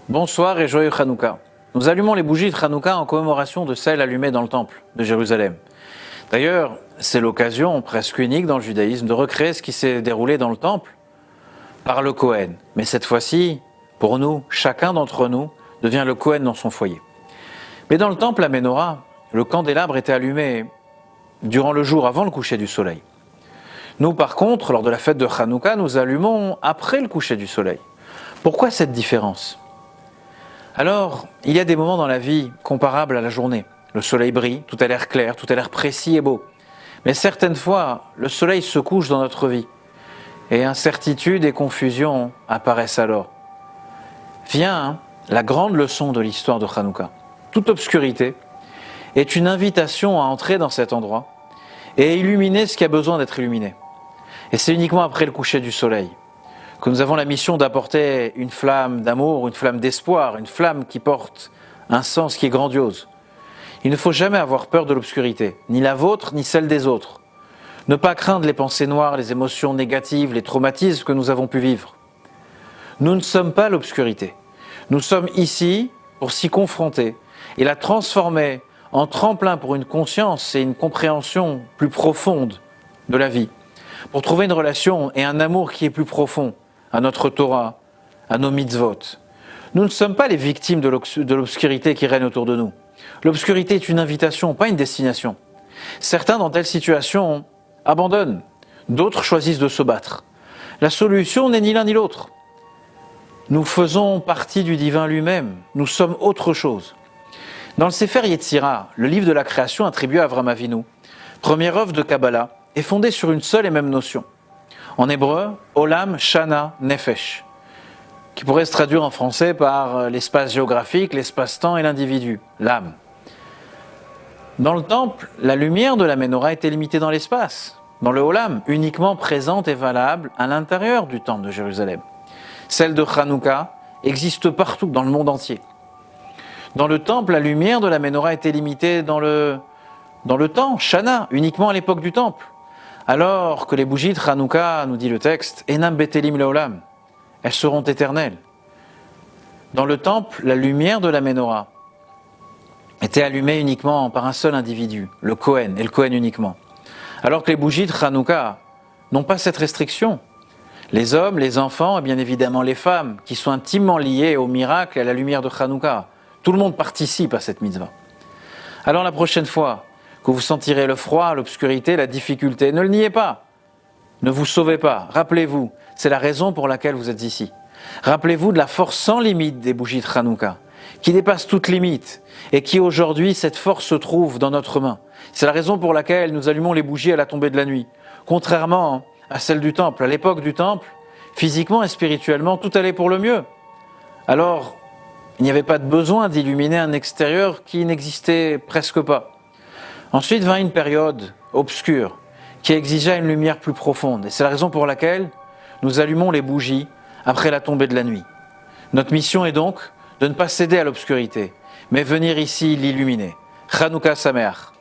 Bonsoir et joyeux Hanouka. Nous allumons les bougies de Hanouka en commémoration de celles allumées dans le temple de Jérusalem. D'ailleurs, c'est l'occasion presque unique dans le judaïsme de recréer ce qui s'est déroulé dans le temple par le Kohen. Mais cette fois-ci, pour nous, chacun d'entre nous devient le Kohen dans son foyer. Mais dans le temple, la Ménorah, le candélabre était allumé durant le jour, avant le coucher du soleil. Nous, par contre, lors de la fête de Hanouka, nous allumons après le coucher du soleil. Pourquoi cette différence ? Alors, il y a des moments dans la vie comparables à la journée. Le soleil brille, tout a l'air clair, tout a l'air précis et beau. Mais certaines fois, le soleil se couche dans notre vie. Et incertitude et confusion apparaissent alors. Vient la grande leçon de l'histoire de Hanouka. Toute obscurité est une invitation à entrer dans cet endroit et à illuminer ce qui a besoin d'être illuminé. Et c'est uniquement après le coucher du soleil que nous avons la mission d'apporter une flamme d'amour, une flamme d'espoir, une flamme qui porte un sens qui est grandiose. Il ne faut jamais avoir peur de l'obscurité, ni la vôtre, ni celle des autres. Ne pas craindre les pensées noires, les émotions négatives, les traumatismes que nous avons pu vivre. Nous ne sommes pas l'obscurité. Nous sommes ici pour s'y confronter et la transformer en tremplin pour une conscience et une compréhension plus profonde de la vie, pour trouver une relation et un amour qui est plus profond à notre Torah, à nos mitzvot. Nous ne sommes pas les victimes de l'obscurité qui règne autour de nous. L'obscurité est une invitation, pas une destination. Certains, dans telle situation, abandonnent. D'autres choisissent de se battre. La solution n'est ni l'un ni l'autre. Nous faisons partie du divin lui-même. Nous sommes autre chose. Dans le Sefer Yetzira, le livre de la création attribué à Avraham Avinu, première œuvre de Kabbalah, est fondée sur une seule et même notion. En hébreu, Olam, Shana, Nefesh, qui pourrait se traduire en français par l'espace géographique, l'espace-temps et l'individu, l'âme. Dans le temple, la lumière de la Ménorah était limitée dans l'espace, dans le Olam, uniquement présente et valable à l'intérieur du temple de Jérusalem. Celle de Hanouka existe partout, dans le monde entier. Dans le temple, la lumière de la Ménorah était limitée dans le temps, Shana, uniquement à l'époque du temple. Alors que les bougies de Hanouka, nous dit le texte, Enam betelim leolam, elles seront éternelles. Dans le temple, la lumière de la Ménorah était allumée uniquement par un seul individu, le Kohen, et le Kohen uniquement. Alors que les bougies de Hanouka n'ont pas cette restriction. Les hommes, les enfants et bien évidemment les femmes, qui sont intimement liés au miracle et à la lumière de Hanouka. Tout le monde participe à cette mitzvah. Alors la prochaine fois que vous sentirez le froid, l'obscurité, la difficulté, ne le niez pas. Ne vous sauvez pas. Rappelez-vous, c'est la raison pour laquelle vous êtes ici. Rappelez-vous de la force sans limite des bougies de Hanouka, qui dépasse toute limite et qui aujourd'hui, cette force se trouve dans notre main. C'est la raison pour laquelle nous allumons les bougies à la tombée de la nuit. Contrairement à celle du temple, à l'époque du temple, physiquement et spirituellement, tout allait pour le mieux. Alors, il n'y avait pas de besoin d'illuminer un extérieur qui n'existait presque pas. Ensuite vint une période obscure qui exigeait une lumière plus profonde. Et c'est la raison pour laquelle nous allumons les bougies après la tombée de la nuit. Notre mission est donc de ne pas céder à l'obscurité, mais venir ici l'illuminer. Hanouka Sameach.